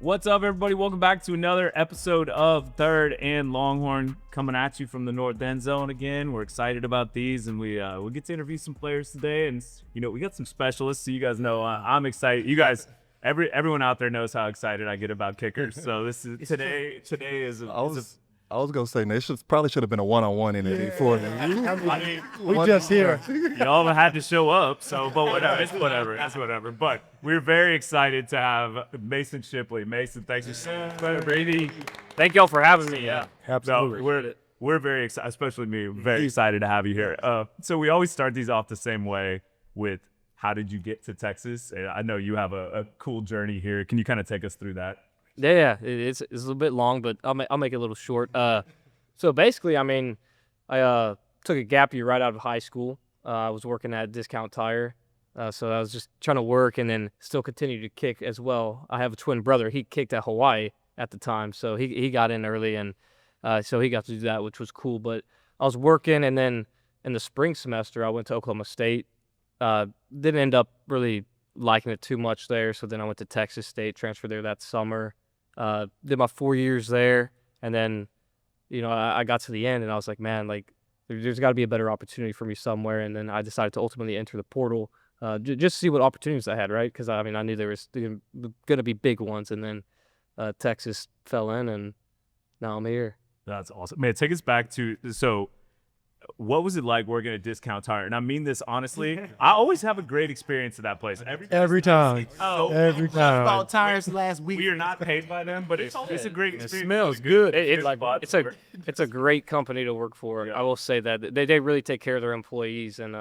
What's up, everybody? Welcome back to another episode of Third and Longhorn, coming at you from the North End Zone again. We're excited about these, and we get to interview some players today. And we got some specialists, so you guys know I'm excited. You guys, everyone out there knows how excited I get about kickers. So this is today is. I was gonna say this probably should have been a one-on-one in it before. We just here. Y'all had to show up, but whatever. It's whatever. But we're very excited to have Mason Shipley. Mason, thank you so much. Brady, thank y'all for having me. Yeah, Absolutely. No, we're very excited, especially me. Very excited to have you here. So we always start these off the same way with how did you get to Texas? And I know you have a cool journey here. Can you kind of take us through that? Yeah, it's a little bit long, but I'll make it a little short. So basically, I took a gap year right out of high school. I was working at Discount Tire, so I was just trying to work and then still continue to kick as well. I have a twin brother. He kicked at Hawaii at the time, so he got in early, and so he got to do that, which was cool. But I was working, and then in the spring semester, I went to Oklahoma State. Didn't end up really liking it too much there, so then I went to Texas State, transferred there that summer. Did my 4 years there, and then, I got to the end, and I was like, man, there's got to be a better opportunity for me somewhere, and then I decided to ultimately enter the portal, just to see what opportunities I had, right? Because, I knew there was going to be big ones, and then Texas fell in, and now I'm here. That's awesome. Man, take us back to, what was it like working at Discount Tire? And I mean this honestly. I always have a great experience at that place. Every time. Every time. Bought tires last week. We are not paid by them, but it's a great experience. It smells good. It's a great company to work for. Yeah. I will say that they really take care of their employees, and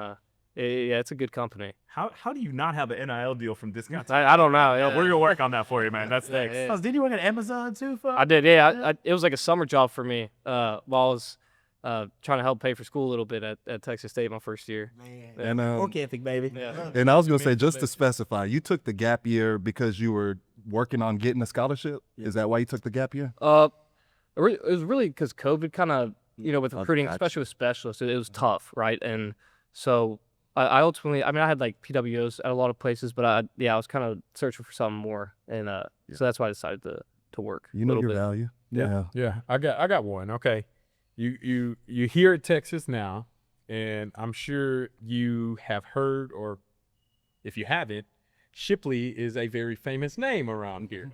it's a good company. How do you not have an NIL deal from Discount? I don't know. We're gonna work on that for you, man. That's next. Oh, did you work at Amazon too? I did. Yeah, it was like a summer job for me while I was trying to help pay for school a little bit at Texas State my first year. Man, And work ethic, baby. Yeah. and I was gonna say, just to specify, you took the gap year because you were working on getting a scholarship. Is that why you took the gap year? It was really because COVID kind of, with recruiting, Gotcha. especially with specialists, it was tough, right? And so I ultimately, I had like PWOs at a lot of places, but I was kind of searching for something more, and so that's why I decided to work. You know a your little bit. value. Yeah. I got one. Okay. You here at Texas now, and I'm sure you have heard, or if you haven't, Shipley is a very famous name around here.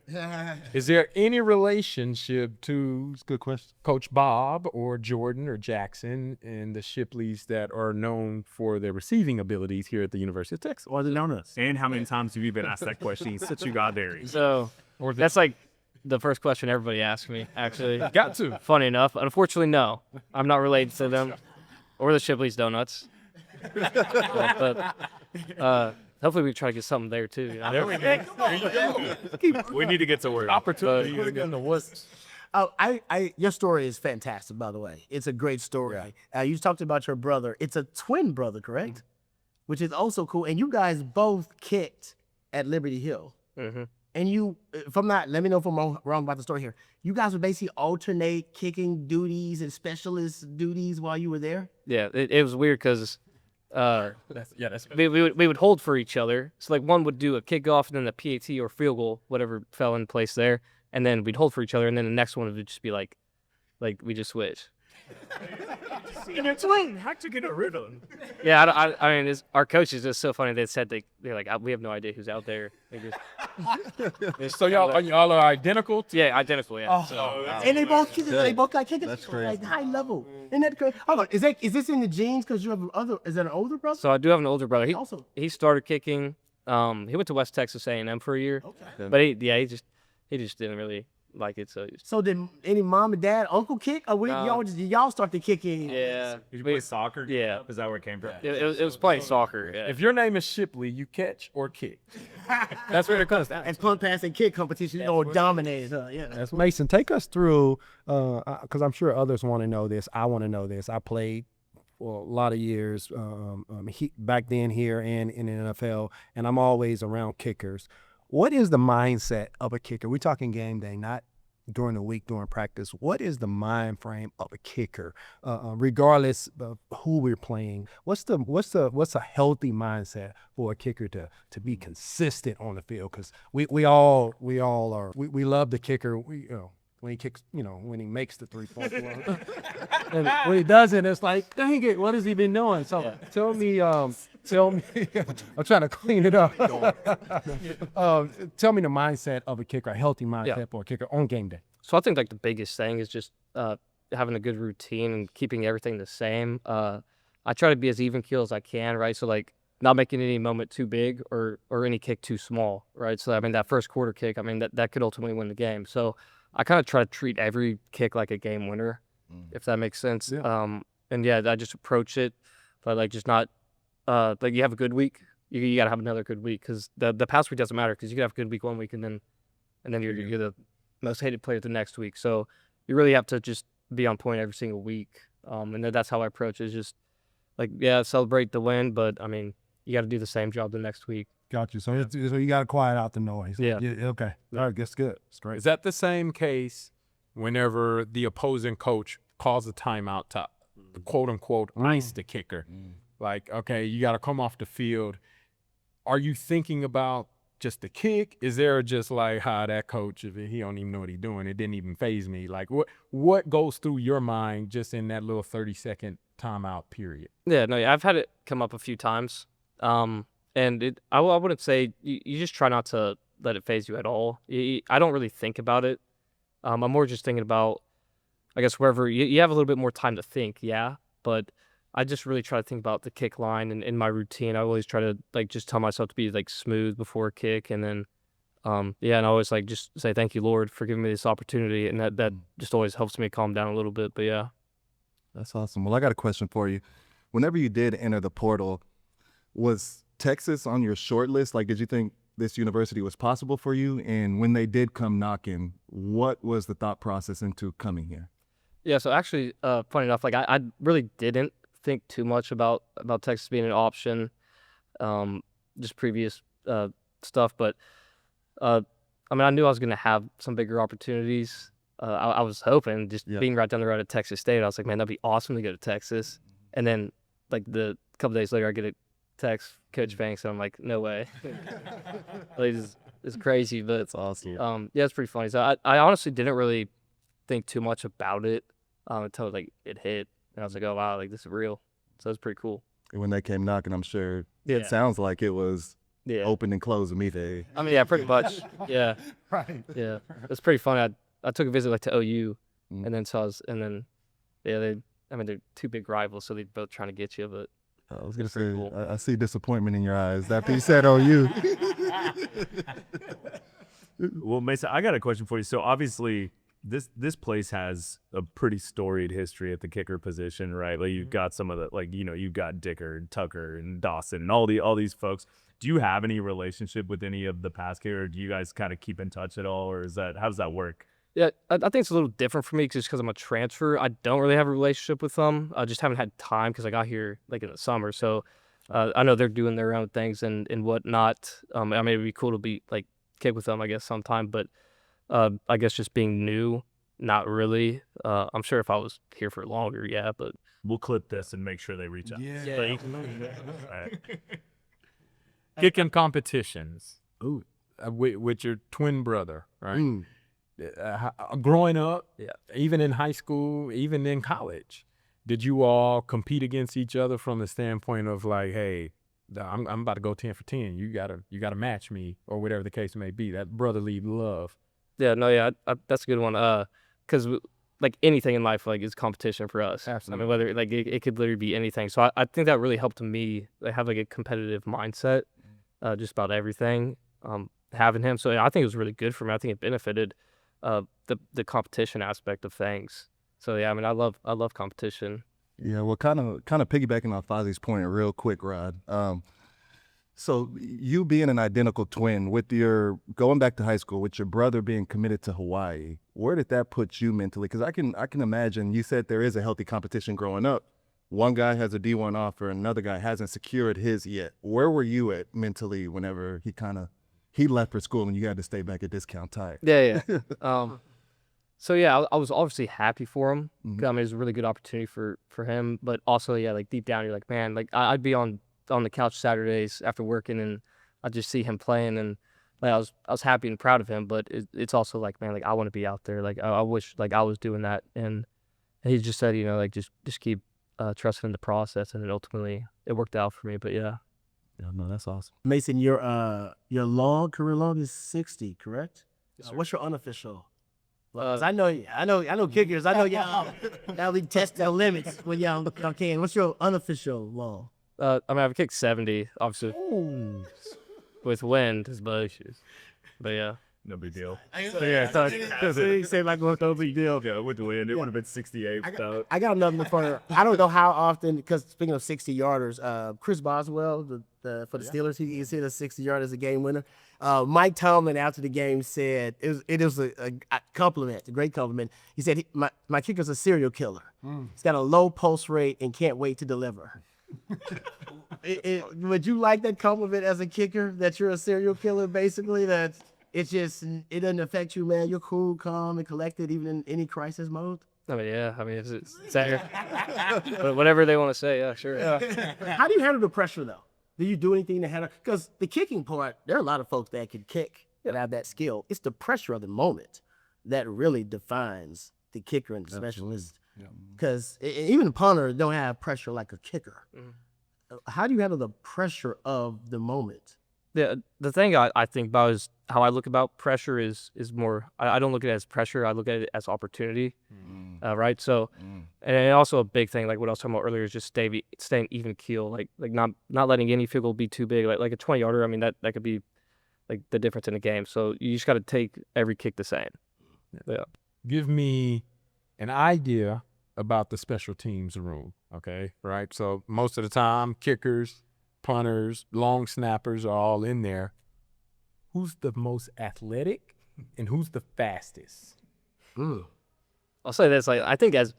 Is there any relationship to It's a good question. Coach Bob or Jordan or Jackson and the Shipleys that are known for their receiving abilities here at the University of Texas? Or the donuts. And how many times have you been asked that question since you got there? So that's like the first question everybody asks me, actually. Got to. Funny enough. Unfortunately, no. I'm not related to them or the Shipley's Donuts. but hopefully we try to get something there, too. We need to get to work. Opportunity. Oh, your story is fantastic, by the way. It's a great story. You talked about your brother. It's a twin brother, correct? Which is also cool. And you guys both kicked at Liberty Hill. Mm-hmm. And let me know if I'm wrong about the story here. You guys would basically alternate kicking duties and specialist duties while you were there? Yeah, it was weird because That's we would hold for each other. So, like, one would do a kickoff and then the PAT or field goal, whatever fell in place there. And then we'd hold for each other. And then the next one would just be like we just switch. And it's twin. How'd you get a rid of them? Yeah, I mean, our coach is just so funny. They said they're like, we have no idea who's out there. They just, So y'all are identical? yeah, identical, yeah. And they both kick. They both got kickers. That's crazy. Like high level. Isn't that crazy? Hold on. Is this in the genes? Because you have is that an older brother? So I do have an older brother. Also. He started kicking. He went to West Texas A&M for a year. Okay. But he just didn't really like it. So did any mom and dad, uncle kick? Or y'all start the kicking? Yeah. Did you play soccer? Yeah. Is that where it came from? It was playing soccer. Yeah. If your name is Shipley, you catch or kick. That's where it comes down. And punt, pass, and kick competition, dominated. Yeah. That's Mason. Take us through, because I'm sure others want to know this. I want to know this. I played for a lot of years back then here and in the NFL, and I'm always around kickers. What is the mindset of a kicker? We're talking game day, not during the week, during practice, what is the mind frame of a kicker, regardless of who we're playing? What's a healthy mindset for a kicker to be consistent on the field? Because we all love the kicker. When he kicks, when he makes the 3-point line. And when he doesn't, it's like, dang it, what has he been doing? So tell me, I'm trying to clean it up. Tell me the mindset of a kicker, a healthy mindset for a kicker on game day. So I think like the biggest thing is just having a good routine and keeping everything the same. I try to be as even keel as I can, right? So like not making any moment too big or any kick too small, right? So I mean that first quarter kick, I mean that could ultimately win the game. So I kind of try to treat every kick like a game winner, if that makes sense. Yeah. And yeah, I just approach it, but like just not like you have a good week, you got to have another good week because the past week doesn't matter because you could have a good week one week and then you're the most hated player the next week. So you really have to just be on point every single week. And that's how I approach it. Is just like, yeah, celebrate the win, but I mean, you got to do the same job the next week. Got you. So, so you got to quiet out the noise. Yeah. Okay. All right. That's good. That's great. Is that the same case whenever the opposing coach calls a timeout to quote unquote ice the kicker? Like, okay, you got to come off the field. Are you thinking about just the kick? Is there just like, that coach, if he don't even know what he's doing, it didn't even faze me? Like, what goes through your mind just in that little 30-second timeout period? Yeah, no, I've had it come up a few times. And I wouldn't say you just try not to let it faze you at all. I don't really think about it. I'm more just thinking about, I guess, wherever you have a little bit more time to think, yeah. But I just really try to think about the kick line and in my routine. I always try to like just tell myself to be like smooth before a kick, and then and I always like just say thank you, Lord, for giving me this opportunity, and that just always helps me calm down a little bit. But yeah, That's awesome. Well, I got a question for you. Whenever you did enter the portal, was Texas on your short list? Like, did you think this university was possible for you? And when they did come knocking, what was the thought process into coming here? yeah. So actually, funny enough, like I really didn't think too much about Texas being an option, just previous stuff. But I mean, I knew I was going to have some bigger opportunities. I was hoping just being right down the road at Texas State. I was like, man, that'd be awesome to go to Texas. And then like the couple days later, I get a text, Coach Banks, and I'm like, no way. Like, it's crazy, but That's awesome. yeah, it's pretty funny. So I honestly didn't really think too much about it until like it hit, and I was like, oh wow, like this is real. So it's pretty cool. And when they came knocking, I'm sure Yeah. it sounds like it was Yeah. open and closed immediately. I mean, yeah, pretty much. Yeah. Right. Yeah. It's pretty funny. I took a visit like to OU, Mm. and then they're two big rivals, so they're both trying to get you, but. I was gonna That's pretty say, cool. I see disappointment in your eyes after you said OU. Well, Mesa, I got a question for you. So obviously, this place has a pretty storied history at the kicker position, right? Like you've got some of the you've got Dicker and Tucker and Dawson and all these folks. Do you have any relationship with any of the past kicker? Or do you guys kind of keep in touch at all, or how does that work? Yeah, I think it's a little different for me just because I'm a transfer. I don't really have a relationship with them. I just haven't had time because I got here like in the summer. So I know they're doing their own things and whatnot. I mean, it'd be cool to be like kick with them, I guess, sometime. But I guess just being new, not really. I'm sure if I was here for longer, yeah. But We'll clip this and make sure they reach out. yeah, Kicking competitions. Ooh. With your twin brother, right? Mm. Growing up, Yeah. even in high school, even in college, did you all compete against each other from the standpoint of like, hey, I'm about to go 10 for 10. You gotta match me, or whatever the case may be. That brotherly love. yeah, no, yeah, that's a good one. Because like anything in life, like is competition for us. Absolutely. I mean, whether like it could literally be anything. So I think that really helped me like, have like a competitive mindset, just about everything. Having him, so yeah, I think it was really good for me. I think it benefited the competition aspect of things. So yeah, I mean, I love competition. Yeah, well, kind of piggybacking on Fozzy's point real quick, Rod. So you being an identical twin, with your going back to high school, with your brother being committed to Hawaii, where did that put you mentally? Because I can imagine, you said there is a healthy competition growing up. One guy has a D1 offer, and another guy hasn't secured his yet. Where were you at mentally whenever he left for school and you had to stay back at Discount Tire? Yeah. So yeah, I was obviously happy for him. Mhm. I mean, it was a really good opportunity for him. But also, yeah, like deep down, you're like, man, like I'd be on the couch Saturdays after working, and I'd just see him playing, and like I was happy and proud of him. But it's also like, man, like I want to be out there. Like I wish like I was doing that. And he just said, like just keep trusting in the process, and then ultimately it worked out for me. But yeah. Yeah, no, that's awesome. Mason, your career log is 60, correct? What's your unofficial? I know kickers. I know y'all we test their limits when y'all can. What's your unofficial log? I mean, I've kicked 70, obviously, with wind, but yeah. No big deal. Say like no big deal. Yeah, with the wind, it would have been 68 without. I got another for. I don't know how often, because speaking of 60 yarders, Chris Boswell for the Steelers, he's hit a 60 yard as a game winner. Mike Tomlin after the game said it was a compliment, a great compliment. He said my kicker's a serial killer. He's got a low pulse rate and can't wait to deliver. Would you like that compliment as a kicker, that you're a serial killer, basically? That it doesn't affect you, man. You're cool, calm, and collected, even in any crisis mode. I mean, yeah. I mean, it's there. But whatever they want to say, yeah, sure. How do you handle the pressure, though? Do you do anything to handle? Because the kicking part, there are a lot of folks that can kick, that have that skill. It's the pressure of the moment that really defines the kicker and the specialist. Because even a punter don't have pressure like a kicker. How do you handle the pressure of the moment? Yeah, the thing I think about is how I look about pressure is more. I don't look at it as pressure. I look at it as opportunity, right? So, and also a big thing, like what I was talking about earlier, is just staying even keel, like not letting any field goal be too big. Like a 20 yarder, I mean that could be like the difference in a game. So you just got to take every kick the same. Yeah. Give me an idea about the special teams room. Okay, right. So most of the time, kickers, punters, long snappers are all in there. Who's the most athletic and who's the fastest? I'll say this, like I think as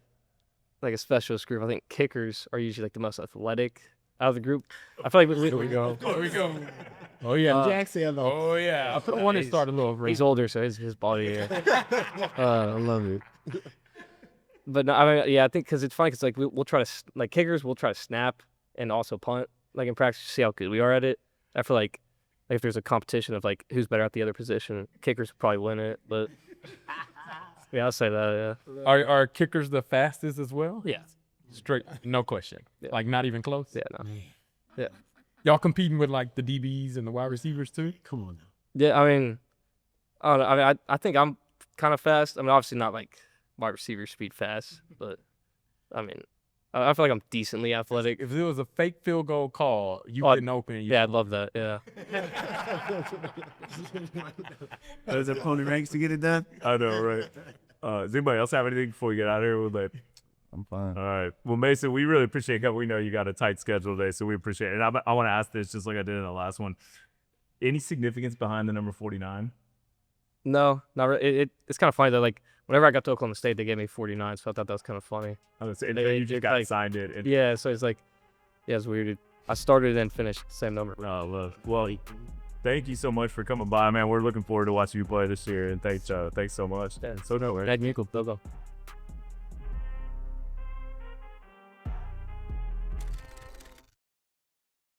like a specialist group, I think kickers are usually like the most athletic out of the group. I feel like Here we go. Oh yeah, Jackson. oh yeah. I want to start a little race. he's older, so his body. I love it. But no, I mean, yeah, I think because it's funny because like we'll try to like kickers, we'll try to snap and also punt like in practice to see how good we are at it. I feel like if there's a competition of like who's better at the other position, kickers would probably win it. But yeah, I'll say that. Yeah. Are kickers the fastest as well? Yeah. Straight, no question. Yeah. Like not even close. Yeah. No. Yeah. Y'all competing with like the DBs and the wide receivers too? Come on now. Yeah. I mean, I don't know. I mean, I think I'm kind of fast. I mean, obviously not like wide receiver speed fast, but I mean, I feel like I'm decently athletic. If there was a fake field goal call, you couldn't open it. Yeah, I'd love that. Yeah. Those are pony ranks to get it done. I know, right? Does anybody else have anything before we get out of here? I'm fine. All right. Well, Mason, we really appreciate it. We know you got a tight schedule today, so we appreciate it. And I want to ask this just like I did in the last one. Any significance behind the number 49? No, not really. It's kind of funny though. Like whenever I got to Oklahoma State, they gave me 49, so I thought that was kind of funny. You just got signed it. And, Yeah, so it's like, yeah, it's weird. I started and finished the same number. Oh, well, thank you so much for coming by, man. We're looking forward to watching you play this year, and thanks so much. Yeah, So no worries. Go.